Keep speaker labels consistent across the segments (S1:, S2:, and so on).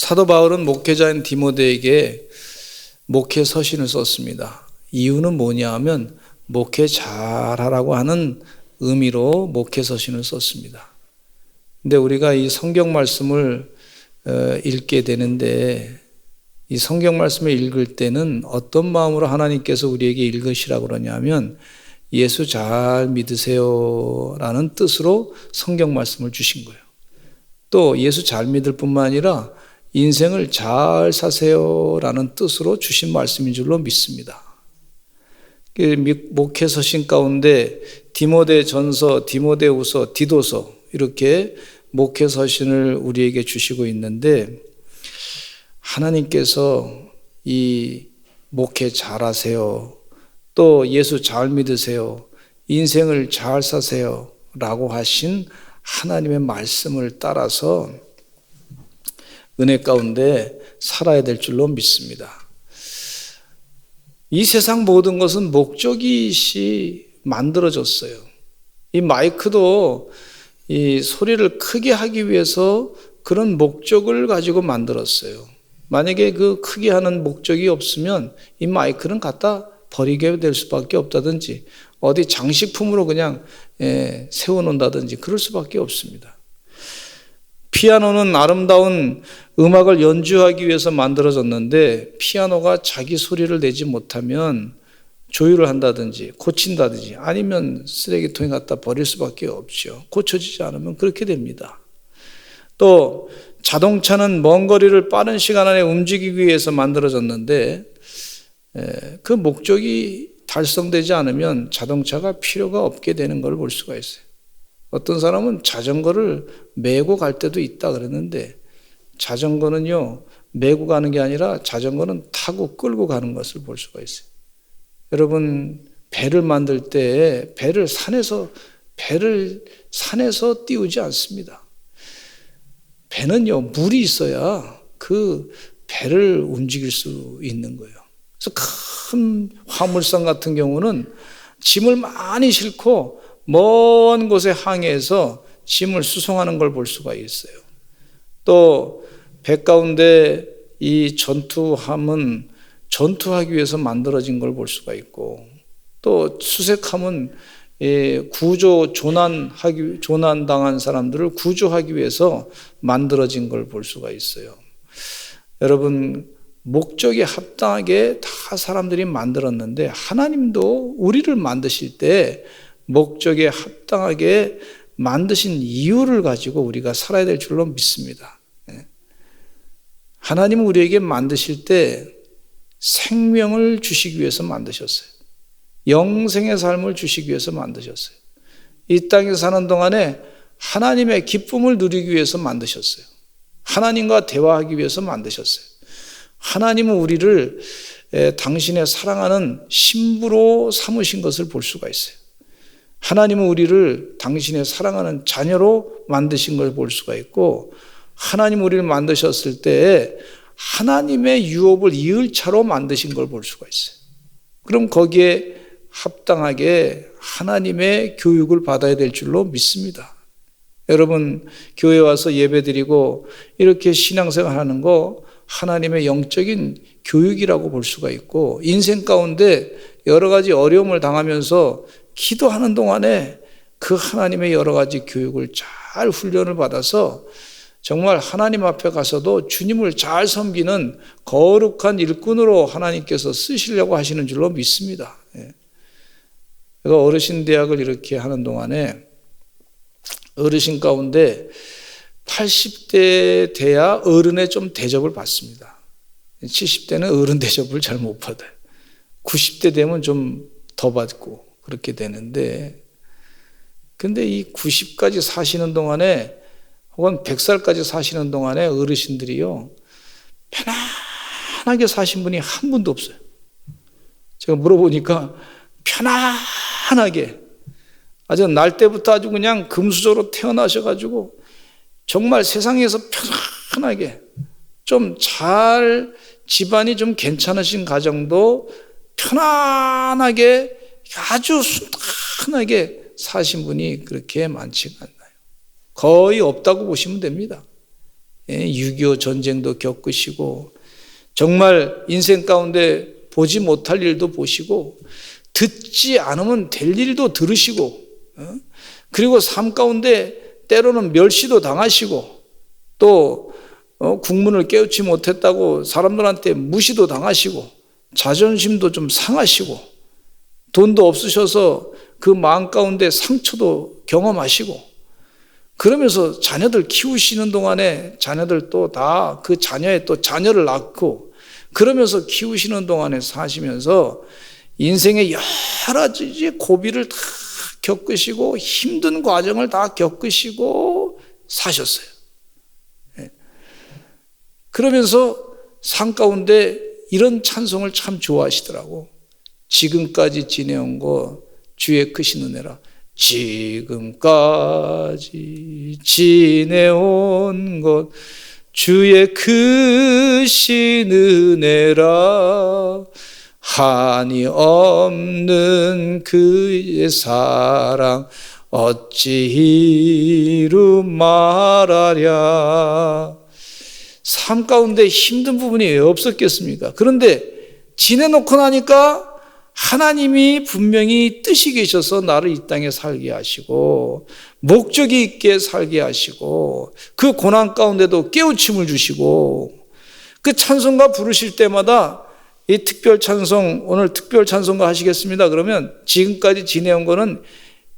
S1: 사도 바울은 목회자인 디모데에게 목회 서신을 썼습니다. 이유는 뭐냐 하면 목회 잘하라고 하는 의미로 목회 서신을 썼습니다. 근데 우리가 이 성경 말씀을 읽게 되는데 이 성경 말씀을 읽을 때는 어떤 마음으로 하나님께서 우리에게 읽으시라고 그러냐면 예수 잘 믿으세요 라는 뜻으로 성경 말씀을 주신 거예요. 또 예수 잘 믿을 뿐만 아니라 인생을 잘 사세요 라는 뜻으로 주신 말씀인 줄로 믿습니다. 목회 서신 가운데 디모데전서, 디모데후서, 디도서 이렇게 목회 서신을 우리에게 주시고 있는데 하나님께서 이 목회 잘하세요, 또 예수 잘 믿으세요, 인생을 잘 사세요 라고 하신 하나님의 말씀을 따라서 은혜 가운데 살아야 될 줄로 믿습니다. 이 세상 모든 것은 목적이 만들어졌어요. 이 마이크도 이 소리를 크게 하기 위해서 그런 목적을 가지고 만들었어요. 만약에 그 크게 하는 목적이 없으면 이 마이크는 갖다 버리게 될 수밖에 없다든지 어디 장식품으로 그냥 세워놓는다든지 그럴 수밖에 없습니다. 피아노는 아름다운 음악을 연주하기 위해서 만들어졌는데 피아노가 자기 소리를 내지 못하면 조율을 한다든지 고친다든지 아니면 쓰레기통에 갖다 버릴 수밖에 없죠. 고쳐지지 않으면 그렇게 됩니다. 또 자동차는 먼 거리를 빠른 시간 안에 움직이기 위해서 만들어졌는데 그 목적이 달성되지 않으면 자동차가 필요가 없게 되는 걸 볼 수가 있어요. 어떤 사람은 자전거를 메고 갈 때도 있다 그랬는데 자전거는요 메고 가는 게 아니라 자전거는 타고 끌고 가는 것을 볼 수가 있어요. 여러분 배를 만들 때 배를 산에서 띄우지 않습니다. 배는요 물이 있어야 그 배를 움직일 수 있는 거예요. 그래서 큰 화물선 같은 경우는 짐을 많이 싣고 먼 곳에 항해해서 짐을 수송하는 걸 볼 수가 있어요. 또 배 가운데 이 전투함은 전투하기 위해서 만들어진 걸 볼 수가 있고 또 수색함은 조난당한 사람들을 구조하기 위해서 만들어진 걸 볼 수가 있어요. 여러분 목적에 합당하게 다 사람들이 만들었는데 하나님도 우리를 만드실 때 목적에 합당하게 만드신 이유를 가지고 우리가 살아야 될 줄로 믿습니다. 하나님은 우리에게 만드실 때 생명을 주시기 위해서 만드셨어요. 영생의 삶을 주시기 위해서 만드셨어요. 이 땅에 사는 동안에 하나님의 기쁨을 누리기 위해서 만드셨어요. 하나님과 대화하기 위해서 만드셨어요. 하나님은 우리를 당신의 사랑하는 신부로 삼으신 것을 볼 수가 있어요. 하나님은 우리를 당신의 사랑하는 자녀로 만드신 걸 볼 수가 있고 하나님은 우리를 만드셨을 때 하나님의 유업을 이을 차로 만드신 걸 볼 수가 있어요. 그럼 거기에 합당하게 하나님의 교육을 받아야 될 줄로 믿습니다. 여러분 교회 와서 예배드리고 이렇게 신앙생활 하는 거 하나님의 영적인 교육이라고 볼 수가 있고 인생 가운데 여러 가지 어려움을 당하면서 기도하는 동안에 그 하나님의 여러 가지 교육을 잘 훈련을 받아서 정말 하나님 앞에 가서도 주님을 잘 섬기는 거룩한 일꾼으로 하나님께서 쓰시려고 하시는 줄로 믿습니다. 제가 어르신 대학을 이렇게 하는 동안에 어르신 가운데 80대 돼야 어른의 좀 대접을 받습니다. 70대는 어른 대접을 잘 못 받아요. 90대 되면 좀 더 받고 그렇게 되는데 근데 이 90까지 사시는 동안에 혹은 100살까지 사시는 동안에 어르신들이요 편안하게 사신 분이 한 분도 없어요. 제가 물어보니까 편안하게 아주 날 때부터 아주 그냥 금수저로 태어나셔가지고 정말 세상에서 편안하게 좀 잘 집안이 좀 괜찮으신 가정도 편안하게 아주 순탄하게 사신 분이 그렇게 많지가 않나요? 거의 없다고 보시면 됩니다. 6.25 전쟁도 겪으시고 정말 인생 가운데 보지 못할 일도 보시고 듣지 않으면 될 일도 들으시고 그리고 삶 가운데 때로는 멸시도 당하시고 또 국문을 깨우치 못했다고 사람들한테 무시도 당하시고 자존심도 좀 상하시고 돈도 없으셔서 그 마음 가운데 상처도 경험하시고 그러면서 자녀들 키우시는 동안에 자녀들 또 다 그 자녀의 또 자녀를 낳고 그러면서 키우시는 동안에 사시면서 인생의 여러 가지 고비를 다 겪으시고 힘든 과정을 다 겪으시고 사셨어요. 그러면서 삶 가운데 이런 찬송을 참 좋아하시더라고. 지금까지 지내온 거 주의 크신 은혜라. 지금까지 지내온 것 주의 크신 은혜라. 한이 없는 그의 사랑 어찌 이루 말하랴. 삶 가운데 힘든 부분이 왜 없었겠습니까? 그런데 지내놓고 나니까 하나님이 분명히 뜻이 계셔서 나를 이 땅에 살게 하시고 목적이 있게 살게 하시고 그 고난 가운데도 깨우침을 주시고 그 찬송가 부르실 때마다 이 특별 찬송, 오늘 특별 찬송가 하시겠습니다. 그러면 지금까지 지내온 거는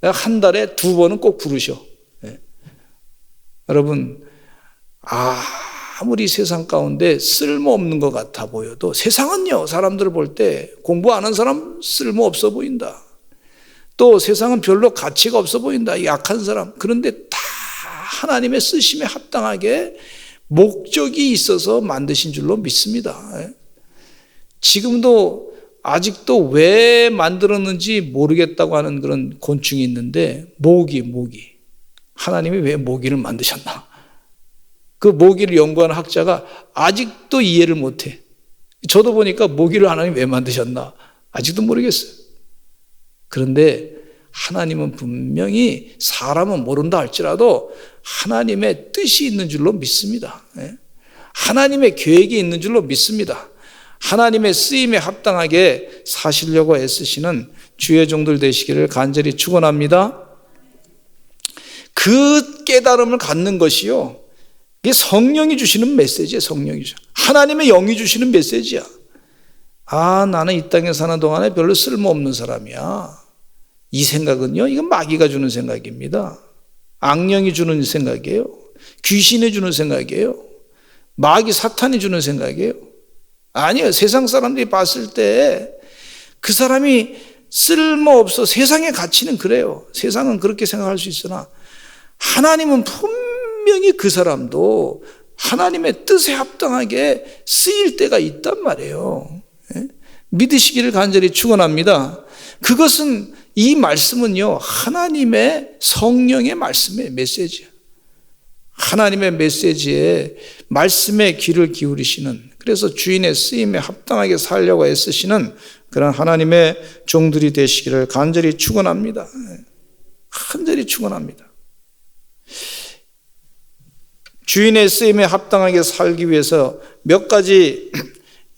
S1: 한 달에 2번은 꼭 부르셔. 네. 여러분, 아무리 세상 가운데 쓸모없는 것 같아 보여도 세상은요, 사람들을 볼 때 공부 안 한 사람 쓸모없어 보인다. 또 세상은 별로 가치가 없어 보인다. 약한 사람. 그런데 다 하나님의 쓰심에 합당하게 목적이 있어서 만드신 줄로 믿습니다. 지금도 아직도 왜 만들었는지 모르겠다고 하는 그런 곤충이 있는데 모기. 하나님이 왜 모기를 만드셨나? 그 모기를 연구하는 학자가 아직도 이해를 못해. 저도 보니까 모기를 하나님 왜 만드셨나? 아직도 모르겠어요. 그런데 하나님은 분명히 사람은 모른다 할지라도 하나님의 뜻이 있는 줄로 믿습니다. 하나님의 계획이 있는 줄로 믿습니다. 하나님의 쓰임에 합당하게 사시려고 애쓰시는 주의 종들 되시기를 간절히 축원합니다. 그 깨달음을 갖는 것이요, 이게 성령이 주시는 메시지예요. 성령이 주시는, 하나님의 영이 주시는 메시지야. 나는 이 땅에 사는 동안에 별로 쓸모없는 사람이야. 이 생각은요, 이건 마귀가 주는 생각입니다. 악령이 주는 생각이에요. 귀신이 주는 생각이에요. 마귀 사탄이 주는 생각이에요. 아니에요. 세상 사람들이 봤을 때 그 사람이 쓸모없어. 세상의 가치는 그래요. 세상은 그렇게 생각할 수 있으나 하나님은 분명히 그 사람도 하나님의 뜻에 합당하게 쓰일 때가 있단 말이에요. 믿으시기를 간절히 축원합니다. 그것은, 이 말씀은요, 하나님의 성령의 말씀의 메시지예요. 하나님의 메시지에, 말씀에 귀를 기울이시는, 그래서 주인의 쓰임에 합당하게 살려고 애쓰시는 그런 하나님의 종들이 되시기를 간절히 축원합니다. 간절히 축원합니다. 주인의 쓰임에 합당하게 살기 위해서 몇 가지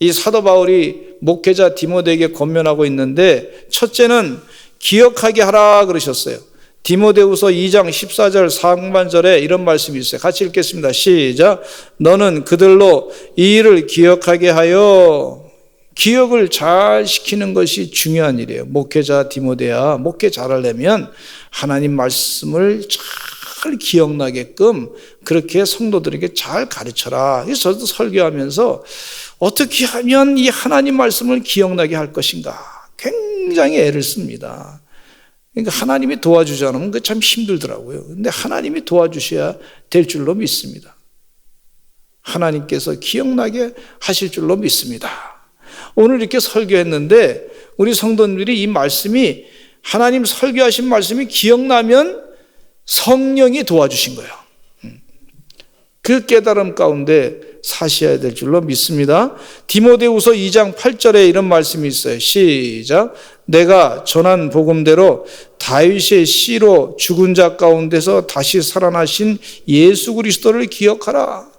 S1: 이 사도 바울이 목회자 디모데에게 권면하고 있는데, 첫째는 기억하게 하라 그러셨어요. 디모데후서 2장 14절 상반절에 이런 말씀이 있어요. 같이 읽겠습니다. 시작. 너는 그들로 이 일을 기억하게 하여. 기억을 잘 시키는 것이 중요한 일이에요. 목회자 디모데야, 목회 잘하려면 하나님 말씀을 잘 기억나게끔 그렇게 성도들에게 잘 가르쳐라. 그래서 저도 설교하면서 어떻게 하면 이 하나님 말씀을 기억나게 할 것인가 굉장히 애를 씁니다. 그러니까 하나님이 도와주지 않으면 그게 참 힘들더라고요. 근데 하나님이 도와주셔야 될 줄로 믿습니다. 하나님께서 기억나게 하실 줄로 믿습니다. 오늘 이렇게 설교했는데 우리 성도님들이 이 말씀이, 하나님 설교하신 말씀이 기억나면 성령이 도와주신 거예요. 그 깨달음 가운데 사셔야 될 줄로 믿습니다. 디모데후서 2장 8절에 이런 말씀이 있어요. 시작. 내가 전한 복음대로 다윗의 씨로 죽은 자 가운데서 다시 살아나신 예수 그리스도를 기억하라.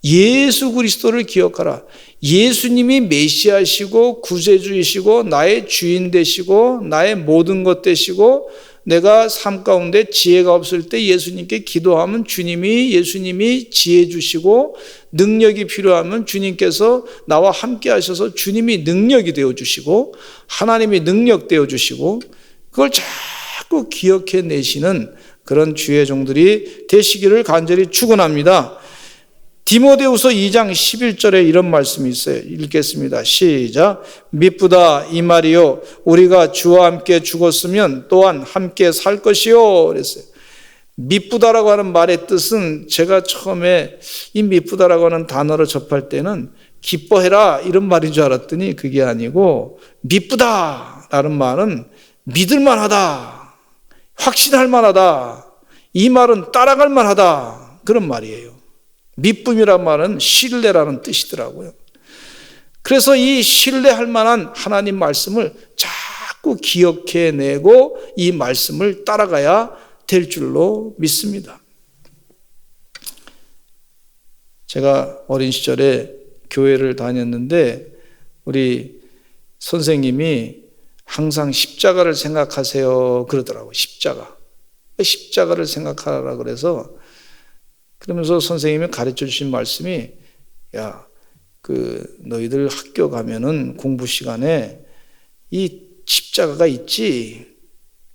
S1: 예수 그리스도를 기억하라. 예수님이 메시아시고 구세주이시고 나의 주인 되시고 나의 모든 것 되시고 내가 삶 가운데 지혜가 없을 때 예수님께 기도하면 예수님이 지혜 주시고 능력이 필요하면 주님께서 나와 함께 하셔서 주님이 능력이 되어주시고 하나님이 능력 되어주시고 그걸 자꾸 기억해 내시는 그런 주의 종들이 되시기를 간절히 축원합니다. 디모데후서 2장 11절에 이런 말씀이 있어요. 읽겠습니다. 시작. 미쁘다 이 말이요 우리가 주와 함께 죽었으면 또한 함께 살 것이요 그랬어요. 미쁘다라고 하는 말의 뜻은 제가 처음에 이 미쁘다라고 하는 단어를 접할 때는 기뻐해라 이런 말인 줄 알았더니 그게 아니고 미쁘다라는 말은 믿을 만하다, 확신할 만하다, 이 말은 따라갈 만하다 그런 말이에요. 미쁨이란 말은 신뢰라는 뜻이더라고요. 그래서 이 신뢰할 만한 하나님 말씀을 자꾸 기억해내고 이 말씀을 따라가야 될 줄로 믿습니다. 제가 어린 시절에 교회를 다녔는데 우리 선생님이 항상 십자가를 생각하세요 그러더라고요. 십자가를 생각하라 그래서 그러면서 선생님이 가르쳐 주신 말씀이 너희들 학교 가면은 공부 시간에 이 십자가가 있지.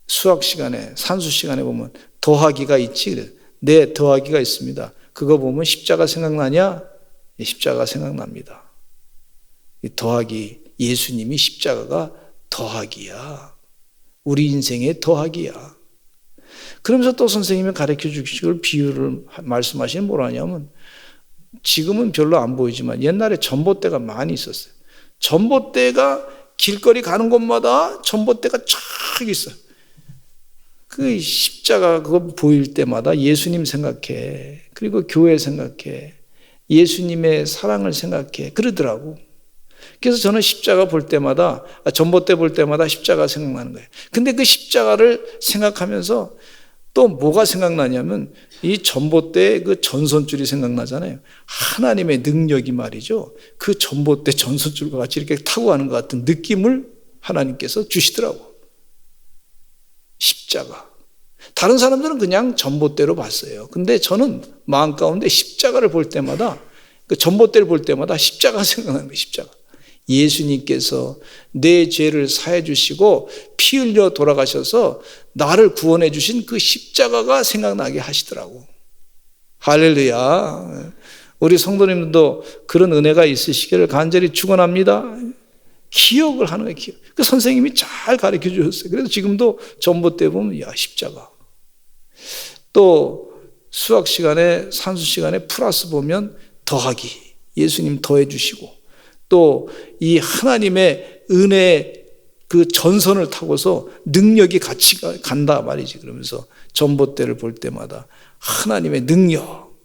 S1: 수학 시간에, 산수 시간에 보면 더하기가 있지. 그래. 네, 더하기가 있습니다. 그거 보면 십자가 생각나냐? 십자가 생각납니다. 이 더하기, 예수님이 십자가가 더하기야. 우리 인생의 더하기야. 그러면서 또 선생님이 가르쳐 주시고 비유를 말씀하시는 뭐라냐면 지금은 별로 안 보이지만 옛날에 전봇대가 많이 있었어요. 전봇대가 길거리 가는 곳마다 전봇대가 쫙 있어요. 그 십자가 그거 보일 때마다 예수님 생각해. 그리고 교회 생각해. 예수님의 사랑을 생각해. 그러더라고. 그래서 저는 십자가 볼 때마다 전봇대 볼 때마다 십자가 생각나는 거예요. 근데 그 십자가를 생각하면서 또 뭐가 생각나냐면 이 전봇대의 그 전선줄이 생각나잖아요. 하나님의 능력이 말이죠. 그 전봇대 전선줄과 같이 이렇게 타고 가는 것 같은 느낌을 하나님께서 주시더라고. 십자가. 다른 사람들은 그냥 전봇대로 봤어요. 근데 저는 마음 가운데 십자가를 볼 때마다 그 전봇대를 볼 때마다 십자가 생각나는 거예요. 십자가. 예수님께서 내 죄를 사해 주시고 피 흘려 돌아가셔서 나를 구원해 주신 그 십자가가 생각나게 하시더라고. 할렐루야. 우리 성도님들도 그런 은혜가 있으시기를 간절히 축원합니다. 기억을 하는 거예요. 기억. 그 선생님이 잘 가르쳐 주셨어요. 그래서 지금도 전봇대 보면 십자가. 또 수학 시간에 산수 시간에 플러스 보면 더하기. 예수님 더해 주시고 또 이 하나님의 은혜 그 전선을 타고서 능력이 같이 간다 말이지. 그러면서 전봇대를 볼 때마다 하나님의 능력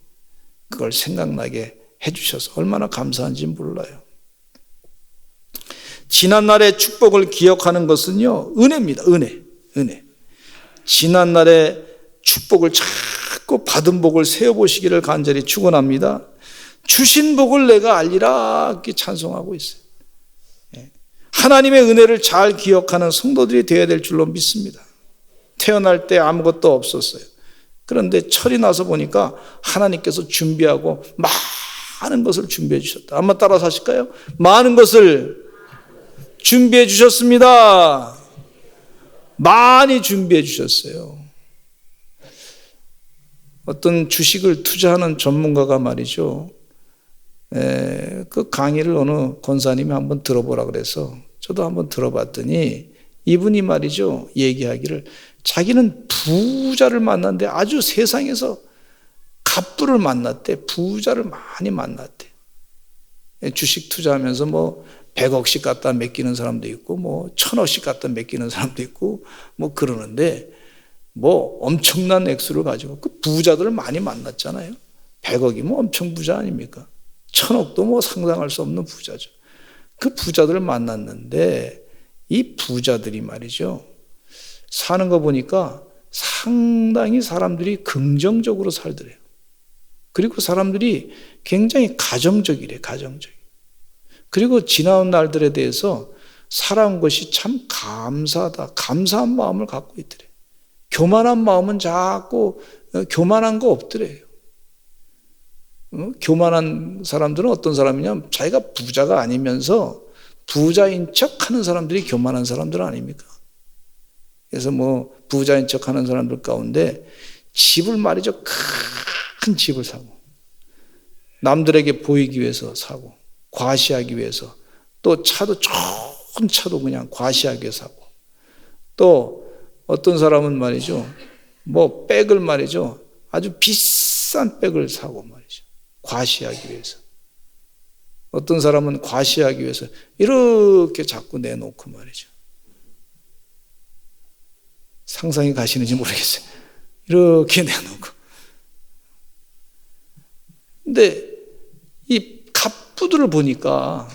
S1: 그걸 생각나게 해주셔서 얼마나 감사한지 몰라요. 지난날의 축복을 기억하는 것은요 은혜입니다. 은혜. 지난날의 축복을 자꾸 받은 복을 세어보시기를 간절히 축원합니다. 주신 복을 내가 알리라 이렇게 찬송하고 있어요. 하나님의 은혜를 잘 기억하는 성도들이 되어야 될 줄로 믿습니다. 태어날 때 아무것도 없었어요. 그런데 철이 나서 보니까 하나님께서 준비하고 많은 것을 준비해 주셨다. 한번 따라서 하실까요? 많은 것을 준비해 주셨습니다. 많이 준비해 주셨어요. 어떤 주식을 투자하는 전문가가 말이죠. 그 강의를 어느 권사님이 한번 들어보라 그래서 저도 한번 들어봤더니 이분이 말이죠. 얘기하기를 자기는 부자를 만났는데 아주 세상에서 갑부를 만났대. 부자를 많이 만났대. 주식 투자하면서 뭐 100억씩 갖다 맡기는 사람도 있고 뭐 1000억씩 갖다 맡기는 사람도 있고 뭐 그러는데 뭐 엄청난 액수를 가지고 그 부자들을 많이 만났잖아요. 100억이면 엄청 부자 아닙니까? 1000억도 뭐 상상할 수 없는 부자죠. 그 부자들을 만났는데 이 부자들이 말이죠. 사는 거 보니까 상당히 사람들이 긍정적으로 살더래요. 그리고 사람들이 굉장히 가정적이래, 가정적. 그리고 지나온 날들에 대해서 살아온 것이 참 감사하다, 감사한 마음을 갖고 있더래. 교만한 마음은 자꾸 교만한 거 없더래요. 교만한 사람들은 어떤 사람이냐면 자기가 부자가 아니면서 부자인 척하는 사람들이 교만한 사람들 아닙니까? 그래서 뭐 부자인 척하는 사람들 가운데 집을 말이죠, 큰 집을 사고 남들에게 보이기 위해서 사고 과시하기 위해서, 또 차도 좋은 차도 그냥 과시하기 위해서 사고, 또 어떤 사람은 말이죠, 뭐 백을 말이죠, 아주 비싼 백을 사고 말이죠, 과시하기 위해서. 어떤 사람은 과시하기 위해서 이렇게 자꾸 내놓고 말이죠. 상상이 가시는지 모르겠어요. 이렇게 내놓고. 근데 이 갑부들을 보니까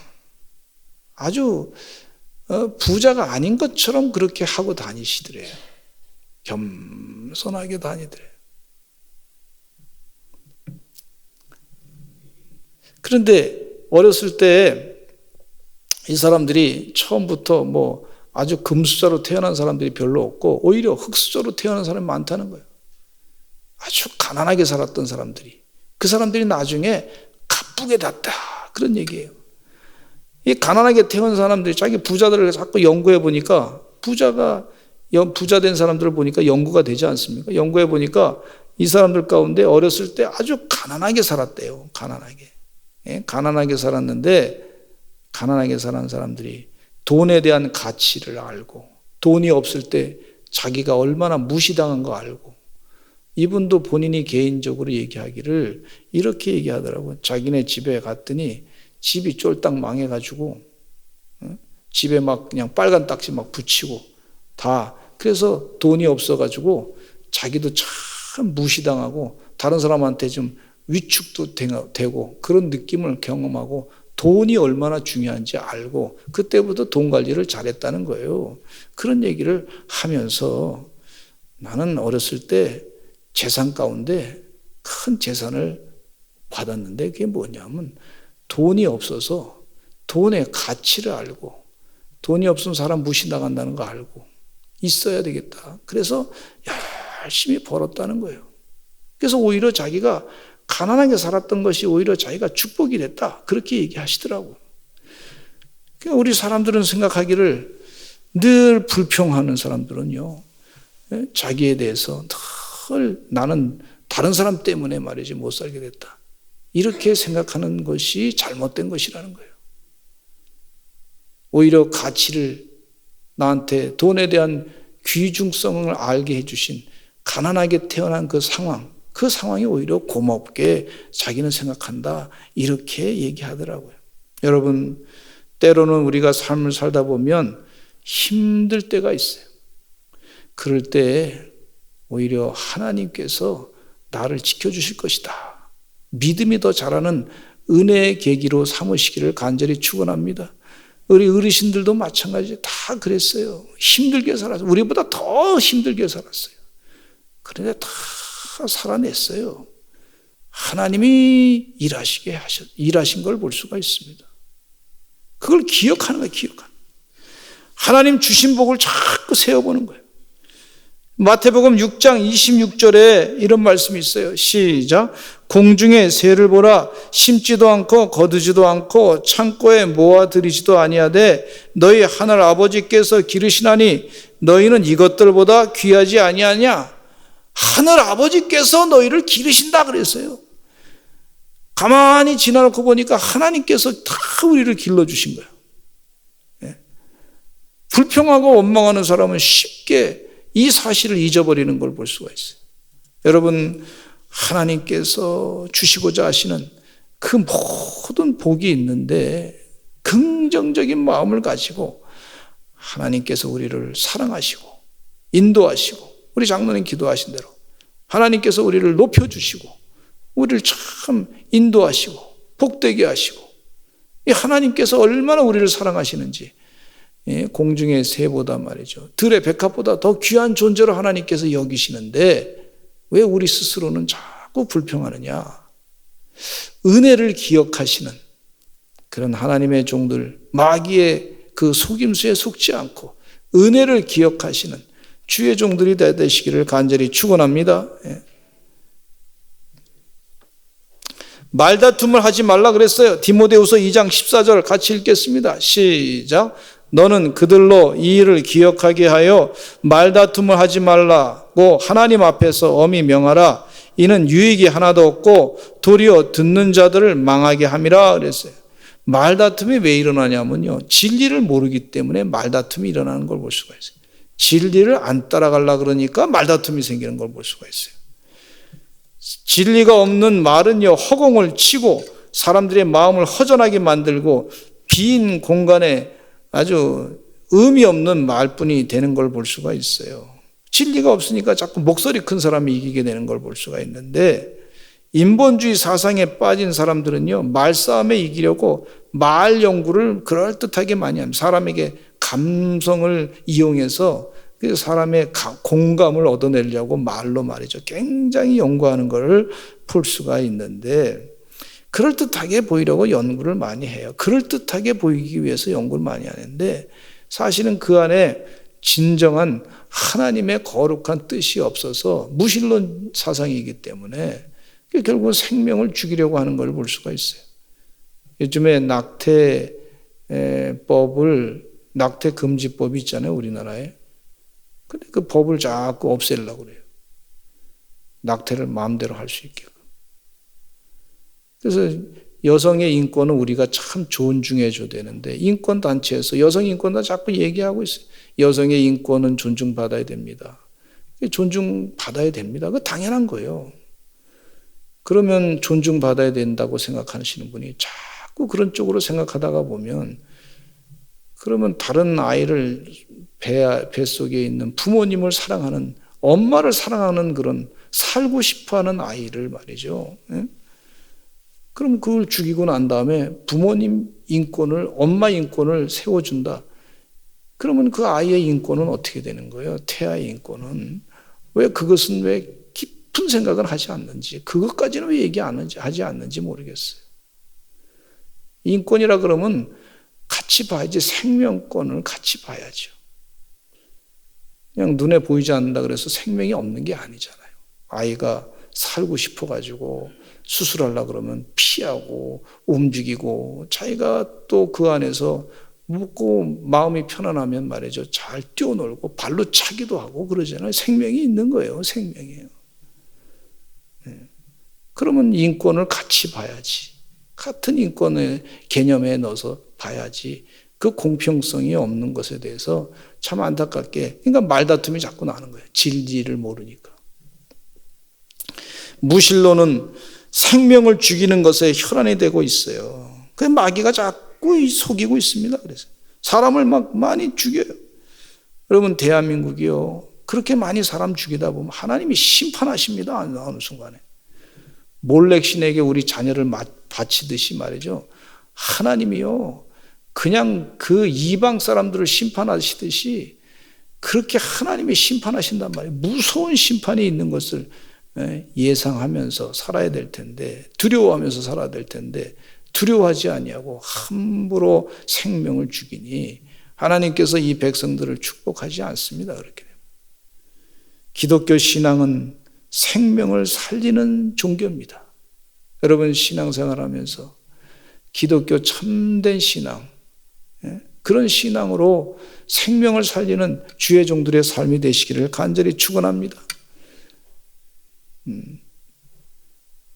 S1: 아주 부자가 아닌 것처럼 그렇게 하고 다니시더래요. 겸손하게 다니더래요. 그런데 어렸을 때 이 사람들이 처음부터 뭐 아주 금수저로 태어난 사람들이 별로 없고 오히려 흙수저로 태어난 사람이 많다는 거예요. 아주 가난하게 살았던 사람들이, 그 사람들이 나중에 가쁘게 됐다, 그런 얘기예요. 이 가난하게 태어난 사람들이 자기 부자들을 자꾸 연구해 보니까 부자 된 사람들을 보니까 연구가 되지 않습니까? 연구해 보니까 이 사람들 가운데 어렸을 때 아주 가난하게 살았대요. 가난하게. 예? 가난하게 살았는데, 가난하게 사는 사람들이 돈에 대한 가치를 알고, 돈이 없을 때 자기가 얼마나 무시당한 거 알고, 이분도 본인이 개인적으로 얘기하기를 이렇게 얘기하더라고요. 자기네 집에 갔더니 집이 쫄딱 망해가지고 집에 막 그냥 빨간 딱지 막 붙이고 다, 그래서 돈이 없어가지고 자기도 참 무시당하고 다른 사람한테 좀 위축도 되고 그런 느낌을 경험하고 돈이 얼마나 중요한지 알고 그때부터 돈 관리를 잘했다는 거예요. 그런 얘기를 하면서 나는 어렸을 때 재산 가운데 큰 재산을 받았는데 그게 뭐냐면 돈이 없어서 돈의 가치를 알고, 돈이 없으면 사람 무시당한다는 거 알고 있어야 되겠다. 그래서 열심히 벌었다는 거예요. 그래서 오히려 자기가 가난하게 살았던 것이 오히려 자기가 축복이 됐다, 그렇게 얘기하시더라고요. 그러니까 우리 사람들은 생각하기를, 늘 불평하는 사람들은요, 자기에 대해서 늘 나는 다른 사람 때문에 말이지 못 살게 됐다, 이렇게 생각하는 것이 잘못된 것이라는 거예요. 오히려 가치를, 나한테 돈에 대한 귀중성을 알게 해주신, 가난하게 태어난 그 상황이 오히려 고맙게 자기는 생각한다, 이렇게 얘기하더라고요. 여러분, 때로는 우리가 삶을 살다 보면 힘들 때가 있어요. 그럴 때 오히려 하나님께서 나를 지켜주실 것이다, 믿음이 더 자라는 은혜의 계기로 삼으시기를 간절히 축원합니다. 우리 어르신들도 마찬가지, 다 그랬어요. 힘들게 살았어요. 우리보다 더 힘들게 살았어요. 그런데 다 살아냈어요. 하나님이 일하신 걸 볼 수가 있습니다. 그걸 기억하는 거예요, 기억하는 거예요. 하나님 주신 복을 자꾸 세어보는 거예요. 마태복음 6장 26절에 이런 말씀이 있어요. 시작. 공중의 새를 보라. 심지도 않고 거두지도 않고 창고에 모아들이지도 아니하되 너희 하늘 아버지께서 기르시나니 너희는 이것들보다 귀하지 아니하냐. 하늘 아버지께서 너희를 기르신다 그랬어요. 가만히 지나놓고 보니까 하나님께서 다 우리를 길러주신 거예요. 불평하고 원망하는 사람은 쉽게 이 사실을 잊어버리는 걸 볼 수가 있어요. 여러분, 하나님께서 주시고자 하시는 그 모든 복이 있는데 긍정적인 마음을 가지고 하나님께서 우리를 사랑하시고 인도하시고, 우리 장로님 기도하신 대로 하나님께서 우리를 높여주시고 우리를 참 인도하시고 복되게 하시고, 이 하나님께서 얼마나 우리를 사랑하시는지, 공중의 새보다 말이죠, 들의 백합보다 더 귀한 존재로 하나님께서 여기시는데 왜 우리 스스로는 자꾸 불평하느냐, 은혜를 기억하시는 그런 하나님의 종들, 마귀의 그 속임수에 속지 않고 은혜를 기억하시는 주의 종들이 되시기를 간절히 축원합니다. 말다툼을 하지 말라 그랬어요. 디모데후서 2장 14절 같이 읽겠습니다. 시작. 너는 그들로 이 일을 기억하게 하여 말다툼을 하지 말라고 하나님 앞에서 엄히 명하라. 이는 유익이 하나도 없고 도리어 듣는 자들을 망하게 함이라 그랬어요. 말다툼이 왜 일어나냐면요, 진리를 모르기 때문에 말다툼이 일어나는 걸 볼 수가 있어요. 진리를 안 따라가려고 그러니까 말다툼이 생기는 걸 볼 수가 있어요. 진리가 없는 말은요, 허공을 치고 사람들의 마음을 허전하게 만들고 빈 공간에 아주 의미 없는 말뿐이 되는 걸 볼 수가 있어요. 진리가 없으니까 자꾸 목소리 큰 사람이 이기게 되는 걸 볼 수가 있는데, 인본주의 사상에 빠진 사람들은요, 말싸움에 이기려고 말 연구를 그럴듯하게 많이 합니다. 사람에게 감성을 이용해서 사람의 공감을 얻어내려고 말로 말이죠, 굉장히 연구하는 걸 볼 수가 있는데, 그럴듯하게 보이려고 연구를 많이 해요. 그럴듯하게 보이기 위해서 연구를 많이 하는데 사실은 그 안에 진정한 하나님의 거룩한 뜻이 없어서 무신론 사상이기 때문에 결국 생명을 죽이려고 하는 걸 볼 수가 있어요. 요즘에 낙태 금지법이 있잖아요, 우리나라에. 근데 그 법을 자꾸 없애려고 그래요. 낙태를 마음대로 할 수 있게끔. 그래서 여성의 인권은 우리가 참 존중해 줘야 되는데, 인권단체에서 여성 인권도 자꾸 얘기하고 있어요. 여성의 인권은 존중받아야 됩니다. 존중받아야 됩니다. 그거 당연한 거예요. 그러면 존중받아야 된다고 생각하시는 분이 자꾸 그런 쪽으로 생각하다가 보면, 그러면 다른 아이를 뱃속에 있는 부모님을 사랑하는, 엄마를 사랑하는 그런 살고 싶어하는 아이를 말이죠. 그럼 그걸 죽이고 난 다음에 부모님 인권을, 엄마 인권을 세워준다. 그러면 그 아이의 인권은 어떻게 되는 거예요? 태아의 인권은. 왜 그것은 왜 깊은 생각을 하지 않는지, 그것까지는 왜 얘기 하지 않는지 모르겠어요. 인권이라 그러면 같이 봐야지, 생명권을 같이 봐야죠. 그냥 눈에 보이지 않는다 그래서 생명이 없는 게 아니잖아요. 아이가 살고 싶어가지고 수술하려고 그러면 피하고 움직이고, 자기가 또 그 안에서 묻고 마음이 편안하면 말이죠, 잘 뛰어놀고 발로 차기도 하고 그러잖아요. 생명이 있는 거예요. 생명이에요. 그러면 인권을 같이 봐야지. 같은 인권의 개념에 넣어서 봐야지. 그 공평성이 없는 것에 대해서 참 안타깝게, 그러니까 말다툼이 자꾸 나는 거예요. 진리를 모르니까. 무신론은 생명을 죽이는 것에 혈안이 되고 있어요. 그 마귀가 자꾸 속이고 있습니다. 그래서 사람을 막 많이 죽여요. 여러분, 대한민국이요, 그렇게 많이 사람 죽이다 보면 하나님이 심판하십니다. 어느 순간에. 몰렉신에게 우리 자녀를 바치듯이 말이죠, 하나님이요, 그냥 그 이방 사람들을 심판하시듯이 그렇게 하나님이 심판하신단 말이에요. 무서운 심판이 있는 것을 예상하면서 살아야 될 텐데, 두려워하면서 살아야 될 텐데 두려워하지 아니하고 함부로 생명을 죽이니 하나님께서 이 백성들을 축복하지 않습니다. 그렇게 되면. 기독교 신앙은 생명을 살리는 종교입니다. 여러분, 신앙생활하면서 기독교 참된 신앙, 그런 신앙으로 생명을 살리는 주의 종들의 삶이 되시기를 간절히 축원합니다.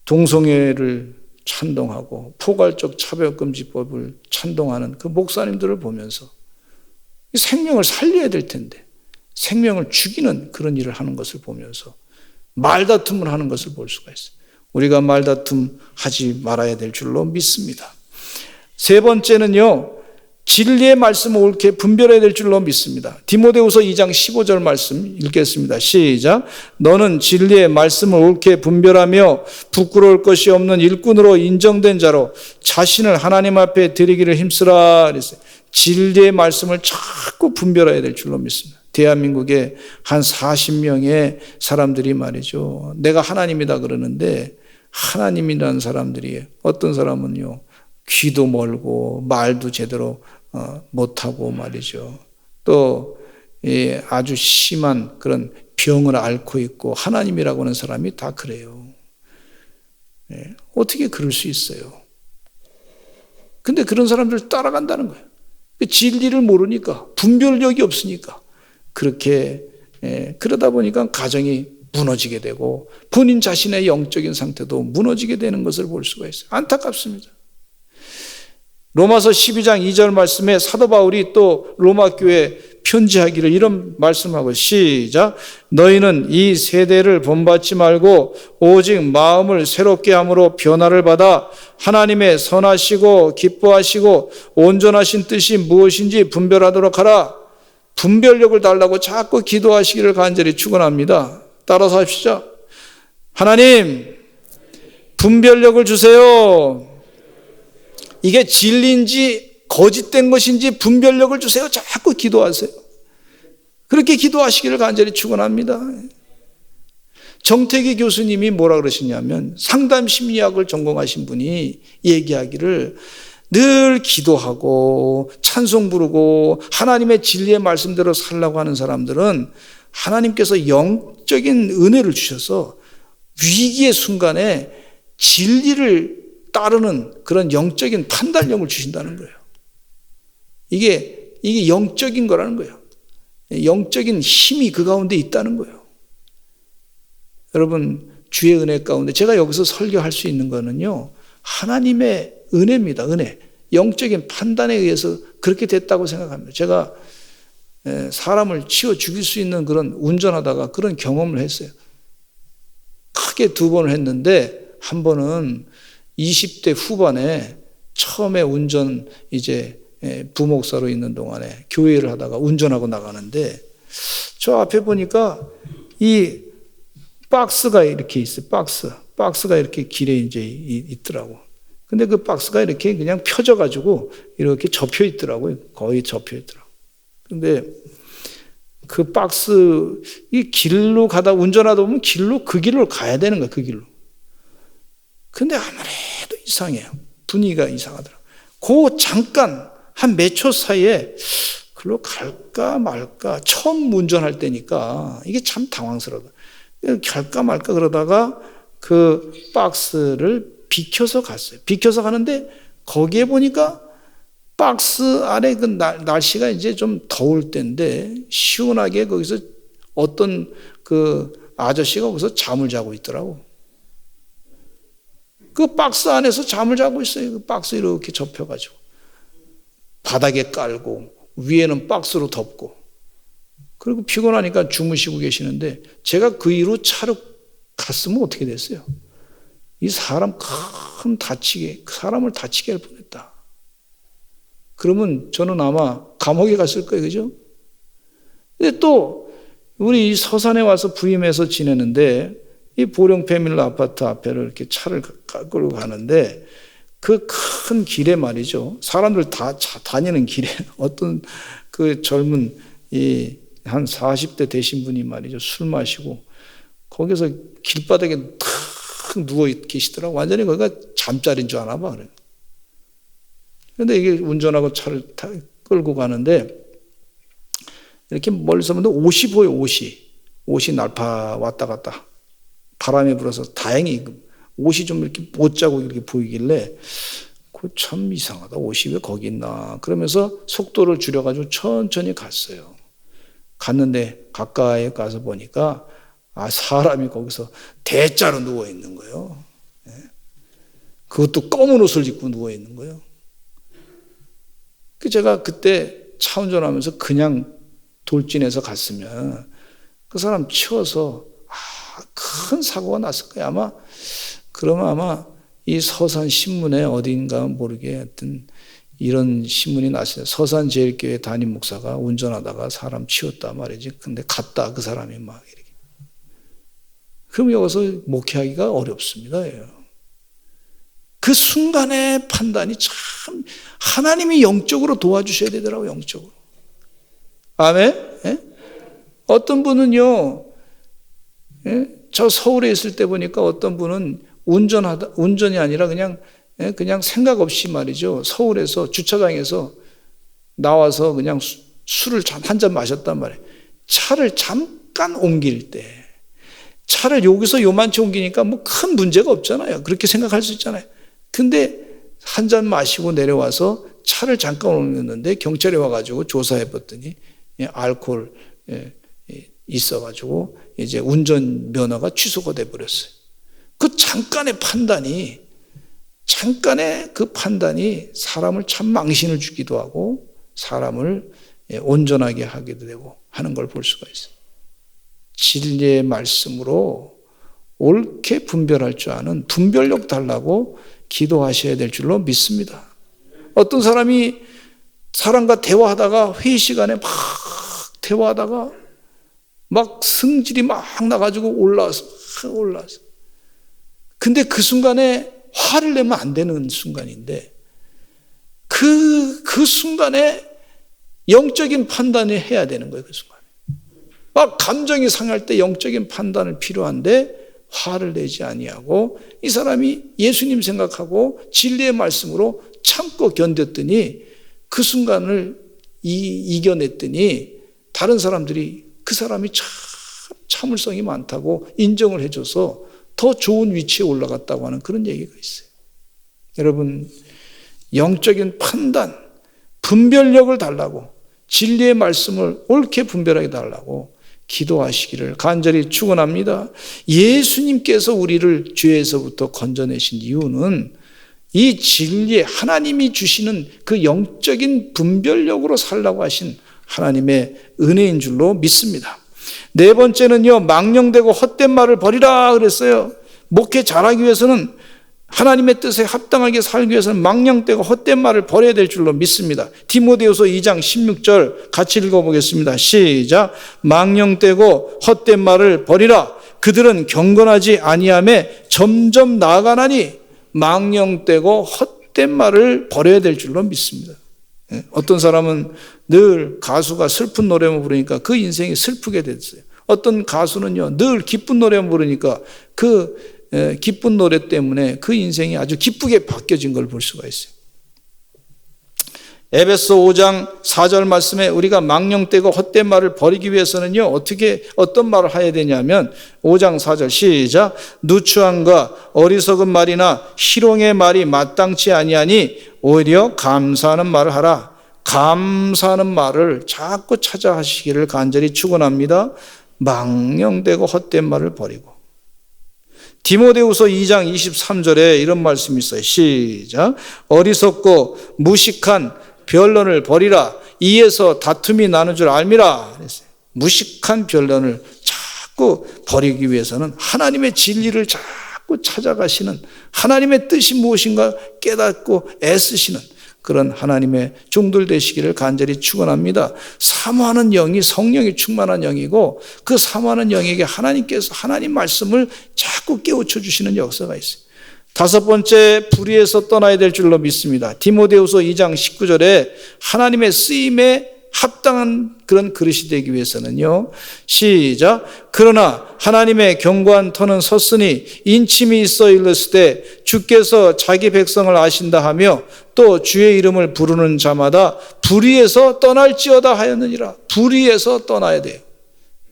S1: 동성애를 찬동하고 포괄적 차별금지법을 찬동하는 그 목사님들을 보면서 생명을 살려야 될 텐데 생명을 죽이는 그런 일을 하는 것을 보면서 말다툼을 하는 것을 볼 수가 있어요. 우리가 말다툼 하지 말아야 될 줄로 믿습니다. 세 번째는요, 진리의 말씀을 옳게 분별해야 될 줄로 믿습니다. 디모데후서 2장 15절 말씀 읽겠습니다. 시작. 너는 진리의 말씀을 옳게 분별하며 부끄러울 것이 없는 일꾼으로 인정된 자로 자신을 하나님 앞에 드리기를 힘쓰라 그랬어요. 진리의 말씀을 자꾸 분별해야 될 줄로 믿습니다. 대한민국에 한 40명의 사람들이 말이죠, 내가 하나님이다 그러는데 하나님이라는 사람들이 어떤 사람은요, 귀도 멀고 말도 제대로 못하고 말이죠. 또 아주 심한 그런 병을 앓고 있고 하나님이라고 하는 사람이 다 그래요. 어떻게 그럴 수 있어요? 근데 그런 사람들 따라간다는 거예요. 진리를 모르니까, 분별력이 없으니까 그렇게 그러다 보니까 가정이 무너지게 되고 본인 자신의 영적인 상태도 무너지게 되는 것을 볼 수가 있어요. 안타깝습니다. 로마서 12장 2절 말씀에 사도 바울이 또 로마 교회에 편지하기를 이런 말씀하고, 시작. 너희는 이 세대를 본받지 말고 오직 마음을 새롭게 함으로 변화를 받아 하나님의 선하시고 기뻐하시고 온전하신 뜻이 무엇인지 분별하도록 하라. 분별력을 달라고 자꾸 기도하시기를 간절히 축원합니다. 따라서 합시다. 하나님, 분별력을 주세요. 이게 진리인지 거짓된 것인지 분별력을 주세요. 자꾸 기도하세요. 그렇게 기도하시기를 간절히 축원합니다. 정태기 교수님이 뭐라 그러시냐면, 상담 심리학을 전공하신 분이 얘기하기를, 늘 기도하고 찬송 부르고 하나님의 진리의 말씀대로 살라고 하는 사람들은 하나님께서 영적인 은혜를 주셔서 위기의 순간에 진리를 따르는 그런 영적인 판단력을 주신다는 거예요. 이게 영적인 거라는 거예요. 영적인 힘이 그 가운데 있다는 거예요. 여러분, 주의 은혜 가운데 제가 여기서 설교할 수 있는 거는요, 하나님의 은혜입니다. 은혜. 영적인 판단에 의해서 그렇게 됐다고 생각합니다. 제가 사람을 치워 죽일 수 있는 그런 운전하다가 그런 경험을 했어요. 크게 2번을 했는데, 한 번은 20대 후반에 처음에 운전 이제 부목사로 있는 동안에 교회를 하다가 운전하고 나가는데, 저 앞에 보니까 이 박스가 이렇게 있어요. 박스가 이렇게 길에 이제 있더라고. 근데 그 박스가 이렇게 그냥 펴져가지고 이렇게 접혀 있더라고요. 거의 접혀 있더라고. 근데 그 박스, 이 길로 가다 운전하다 보면 그 길로 가야 되는 거야, 그 길로. 근데 아무래도 이상해요. 분위기가 이상하더라고. 그 잠깐, 한 몇 초 사이에 글로 갈까 말까, 처음 운전할 때니까 이게 참 당황스러워. 갈까 말까 그러다가 그 박스를 비켜서 갔어요. 비켜서 가는데 거기에 보니까 박스 안에 그 날씨가 이제 좀 더울 때인데 시원하게 거기서 어떤 그 아저씨가 거기서 잠을 자고 있더라고. 그 박스 안에서 잠을 자고 있어요. 그 박스 이렇게 접혀가지고. 바닥에 깔고 위에는 박스로 덮고. 그리고 피곤하니까 주무시고 계시는데 제가 그 이후로 차로 갔으면 어떻게 됐어요? 이 사람을 다치게 할 뻔했다. 그러면 저는 아마 감옥에 갔을 거예요. 그죠? 근데 또 우리 이 서산에 와서 부임해서 지내는데 이 보령 패밀리 아파트 앞에를 이렇게 차를 끌고 가는데 그 큰 길에 말이죠. 사람들 다 다니는 길에 어떤 그 젊은 한 40대 되신 분이 말이죠. 술 마시고 거기서 길바닥에 탁 누워 계시더라고. 완전히 거기가 잠자리인 줄 아나 봐. 그래. 근데 이게 운전하고 차를 끌고 가는데 이렇게 멀리서 보면 옷이 보여, 옷이 날파 왔다 갔다. 바람이 불어서 다행히 옷이 좀 이렇게 못 자고 이렇게 보이길래 그 참 이상하다. 옷이 왜 거기 있나. 그러면서 속도를 줄여가지고 천천히 갔어요. 갔는데 가까이 가서 보니까 사람이 거기서 대자로 누워 있는 거예요. 그것도 검은 옷을 입고 누워 있는 거예요. 제가 그때 차 운전하면서 그냥 돌진해서 갔으면 그 사람 치워서 큰 사고가 났을 거예요. 그러면 아마 이 서산 신문에 어딘가 모르게 하여튼 이런 신문이 났어요. 서산제일교회 담임 목사가 운전하다가 사람 치웠다 말이지. 근데 갔다 그 사람이 막 이렇게. 그럼 여기서 목회하기가 어렵습니다. 그 순간의 판단이 참 하나님이 영적으로 도와주셔야 되더라고요. 영적으로. 아멘? 예? 어떤 분은요. 예? 저 서울에 있을 때 보니까 어떤 분은 운전이 아니라 그냥 생각 없이 말이죠. 서울에서 주차장에서 나와서 그냥 술을 한 잔 마셨단 말이에요. 차를 잠깐 옮길 때, 차를 여기서 요만치 옮기니까 뭐 큰 문제가 없잖아요. 그렇게 생각할 수 있잖아요. 근데 한 잔 마시고 내려와서 차를 잠깐 옮겼는데 경찰이 와가지고 조사해 봤더니 알코올 있어가지고 이제 운전면허가 취소가 돼 버렸어요. 그 잠깐의 그 판단이 사람을 참 망신을 주기도 하고 사람을 온전하게 하기도 되고 하는 걸 볼 수가 있어요. 진리의 말씀으로 옳게 분별할 줄 아는 분별력 달라고 기도하셔야 될 줄로 믿습니다. 어떤 사람이 사람과 대화하다가 회의 시간에 막 대화하다가 막 성질이 막 나가지고 올라와서 근데 그 순간에 화를 내면 안 되는 순간인데 그 순간에 영적인 판단을 해야 되는 거예요. 그 순간에 막 감정이 상할 때 영적인 판단을 필요한데 화를 내지 아니하고 이 사람이 예수님 생각하고 진리의 말씀으로 참고 견뎠더니 그 순간을 이겨냈더니 다른 사람들이 그 사람이 참 참을성이 많다고 인정을 해줘서 더 좋은 위치에 올라갔다고 하는 그런 얘기가 있어요. 여러분, 영적인 판단, 분별력을 달라고 진리의 말씀을 옳게 분별하게 달라고 기도하시기를 간절히 축원합니다. 예수님께서 우리를 죄에서부터 건져내신 이유는 이 진리에 하나님이 주시는 그 영적인 분별력으로 살라고 하신 하나님의 은혜인 줄로 믿습니다. 네 번째는요, 망령되고 헛된 말을 버리라 그랬어요. 목회 잘하기 위해서는 하나님의 뜻에 합당하게 살기 위해서는 망령되고 헛된 말을 버려야 될 줄로 믿습니다. 디모데후서 2장 16절 같이 읽어보겠습니다. 시작. 망령되고 헛된 말을 버리라. 그들은 경건하지 아니하매 점점 나아가나니 망령되고 헛된 말을 버려야 될 줄로 믿습니다. 어떤 사람은 늘 가수가 슬픈 노래만 부르니까 그 인생이 슬프게 됐어요. 어떤 가수는요, 늘 기쁜 노래만 부르니까 그 기쁜 노래 때문에 그 인생이 아주 기쁘게 바뀌어진 걸 볼 수가 있어요. 에베소 5장 4절 말씀에 우리가 망령되고 헛된 말을 버리기 위해서는요, 어떤 말을 해야 되냐면 5장 4절 시작. 누추함과 어리석은 말이나 희롱의 말이 마땅치 아니하니 오히려 감사하는 말을 하라. 감사하는 말을 자꾸 찾아 하시기를 간절히 축원합니다. 망령되고 헛된 말을 버리고. 디모데후서 2장 23절에 이런 말씀이 있어요. 시작. 어리석고 무식한 변론을 버리라. 이에서 다툼이 나는 줄 알미라. 그랬어요. 무식한 변론을 자꾸 버리기 위해서는 하나님의 진리를 자꾸 찾아가시는, 하나님의 뜻이 무엇인가 깨닫고 애쓰시는 그런 하나님의 종들 되시기를 간절히 축원합니다. 사모하는 영이 성령이 충만한 영이고 그 사모하는 영에게 하나님께서 하나님 말씀을 자꾸 깨우쳐 주시는 역사가 있어요. 다섯 번째, 불의에서 떠나야 될 줄로 믿습니다. 디모데후서 2장 19절에 하나님의 쓰임에 합당한 그런 그릇이 되기 위해서는요, 시작. 그러나 하나님의 견고한 터는 섰으니 인침이 있어 일렀을 때 주께서 자기 백성을 아신다 하며 또 주의 이름을 부르는 자마다 불의에서 떠날지어다 하였느니라. 불의에서 떠나야 돼요.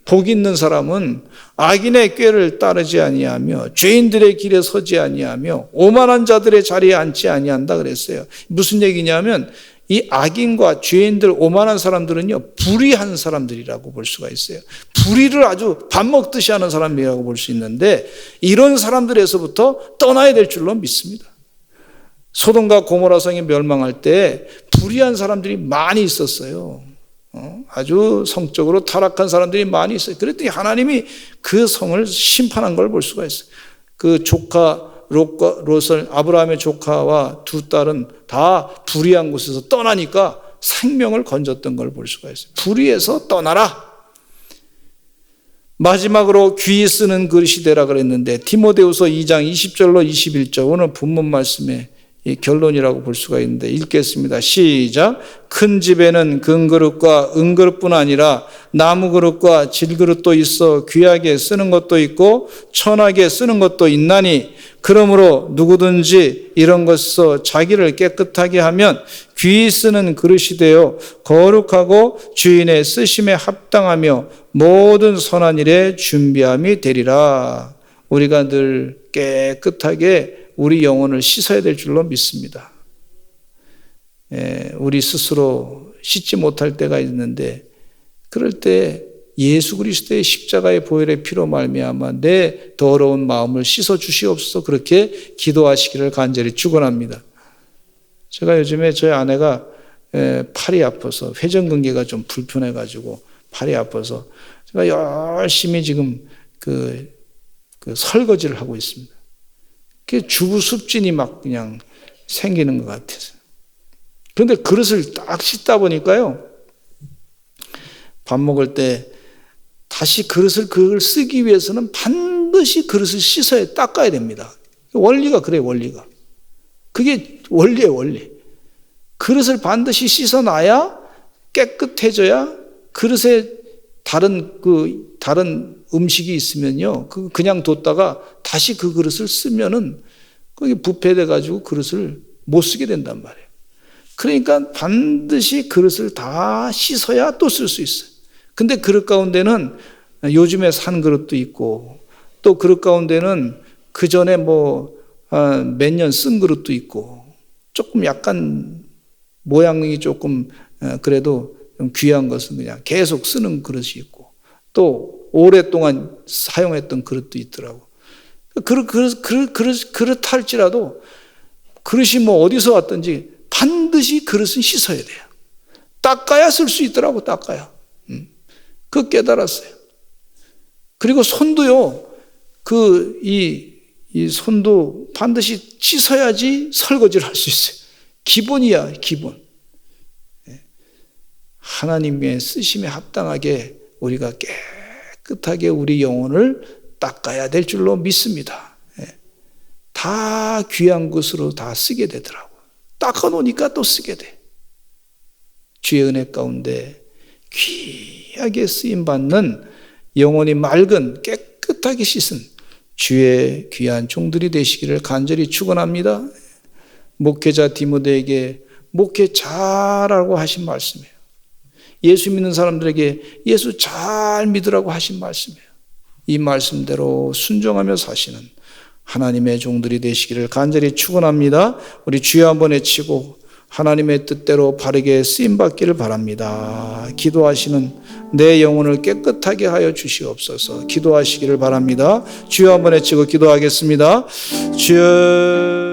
S1: 복 있는 사람은 악인의 꾀를 따르지 아니하며 죄인들의 길에 서지 아니하며 오만한 자들의 자리에 앉지 아니한다 그랬어요. 무슨 얘기냐면 이 악인과 죄인들, 오만한 사람들은요, 불의한 사람들이라고 볼 수가 있어요. 불의를 아주 밥 먹듯이 하는 사람이라고 볼 수 있는데 이런 사람들에서부터 떠나야 될 줄로 믿습니다. 소돔과 고모라 성이 멸망할 때 불의한 사람들이 많이 있었어요. 아주 성적으로 타락한 사람들이 많이 있어요. 그랬더니 하나님이 그 성을 심판한 걸 볼 수가 있어요. 그 조카 롯을, 아브라함의 조카와 두 딸은 다 불의한 곳에서 떠나니까 생명을 건졌던 걸 볼 수가 있어요. 불의에서 떠나라. 마지막으로 귀 쓰는 그릇이 되라 그랬는데 디모데후서 2장 20절로 21절 오늘 본문 말씀에 이 결론이라고 볼 수가 있는데 읽겠습니다. 시작. 큰 집에는 금그릇과 은그릇뿐 아니라 나무 그릇과 질그릇도 있어 귀하게 쓰는 것도 있고 천하게 쓰는 것도 있나니 그러므로 누구든지 이런 것으로 자기를 깨끗하게 하면 귀히 쓰는 그릇이 되어 거룩하고 주인의 쓰심에 합당하며 모든 선한 일에 준비함이 되리라. 우리가 늘 깨끗하게 우리 영혼을 씻어야 될 줄로 믿습니다. 우리 스스로 씻지 못할 때가 있는데 그럴 때 예수 그리스도의 십자가의 보혈의 피로 말미암아 내 더러운 마음을 씻어 주시옵소서 그렇게 기도하시기를 간절히 축원합니다. 제가 요즘에 저희 아내가 팔이 아파서 회전근개가 좀 불편해가지고 팔이 아파서 제가 열심히 지금 그 설거지를 하고 있습니다. 그 주부 습진이 막 그냥 생기는 것 같아서. 그런데 그릇을 딱 씻다 보니까요, 밥 먹을 때 다시 그걸 쓰기 위해서는 반드시 그릇을 씻어야 닦아야 됩니다. 원리가 그래요, 원리가. 그게 원리예요, 원리. 그릇을 반드시 씻어놔야 깨끗해져야 그릇에 다른 음식이 있으면요, 그냥 뒀다가 다시 그 그릇을 쓰면은 거기 부패돼 가지고 그릇을 못 쓰게 된단 말이에요. 그러니까 반드시 그릇을 다 씻어야 또 쓸 수 있어요. 근데 그릇 가운데는 요즘에 산 그릇도 있고 또 그릇 가운데는 그 전에 몇 년 쓴 그릇도 있고 조금 약간 모양이 조금 그래도 좀 귀한 것은 그냥 계속 쓰는 그릇이 있고 또 오랫동안 사용했던 그릇도 있더라고. 그릇 할지라도 그릇이 어디서 왔든지 반드시 그릇은 씻어야 돼요. 닦아야 쓸 수 있더라고, 닦아야. 그거 깨달았어요. 그리고 손도요, 이 손도 반드시 씻어야지 설거지를 할 수 있어요. 기본이야, 기본. 하나님의 쓰심에 합당하게 우리가 깨끗하게 우리 영혼을 닦아야 될 줄로 믿습니다. 다 귀한 것으로 다 쓰게 되더라고요. 닦아놓으니까 또 쓰게 돼. 주의 은혜 가운데 귀하게 쓰임받는 영혼이 맑은 깨끗하게 씻은 주의 귀한 종들이 되시기를 간절히 축원합니다. 목회자 디모데에게 목회 잘하라고 하신 말씀이에요. 예수 믿는 사람들에게 예수 잘 믿으라고 하신 말씀이에요. 이 말씀대로 순종하며 사시는 하나님의 종들이 되시기를 간절히 축원합니다. 우리 주여 한번 외치고 하나님의 뜻대로 바르게 쓰임받기를 바랍니다. 기도하시는 내 영혼을 깨끗하게 하여 주시옵소서. 기도하시기를 바랍니다. 주여 한번 외치고 기도하겠습니다. 주여